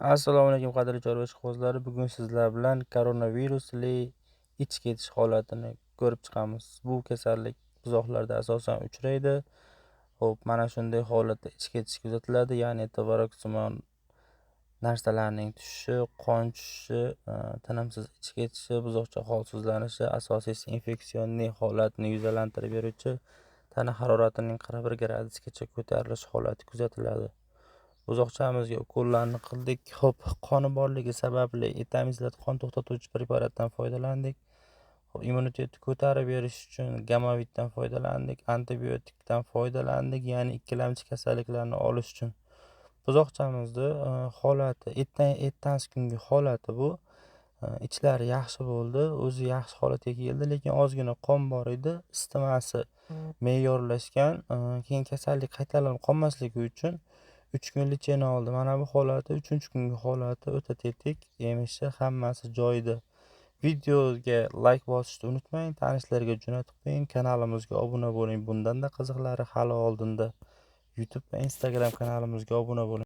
Assalomu alaykum qadrli chorva ishqibozlari. Bugun sizlar bilan koronavirusli ich ketish holatini ko'rib chiqamiz. Bu kasallik buzoqlarda asosan uchraydi. Xo'p, mana shunday holatda ich ketish kuzatiladi, ya'ni tavaraksimon narsalarning tushishi, qon tushishi, tinimsiz ich ketishi, buzoqcha holsizlanishi, asosiysi infeksionniy holatni yuzalantirib beruvchi tana haroratining 41 gradusgacha ko'tarilish holati kuzatiladi. Buzoqchamizga ukollarni qildik. Xo'p, qoni borligi sababli etamizlat qon to'xtatuvchi preparatdan foydalandik. Xo'p, immunitetni ko'tarib berish uchun gamovitdan foydalandik, antibiotikdan foydalandik, ya'ni ikkilamchi kasalliklarni olish uchun. Buzoqchamizni holati, ertangi kungi holati bu. Ichlari yaxshi bo'ldi, o'zi yaxshi holatga keldi, lekin ozgina qon bor edi, isitmasi me'yorlashgan. Keyin kasallik qaytarilib qolmasligi uchun 3 kun lecheniya oldi. Mana bu holati 3-kungi holati o'ta tetik, emishi hammasi joyida. Videoga like bosishni unutmang, tanishlarga jo'natib qo'ying, kanalimizga obuna bo'ling. Bundan-da qiziqlari hali oldinda. YouTube va Instagram kanalimizga obuna bo'ling.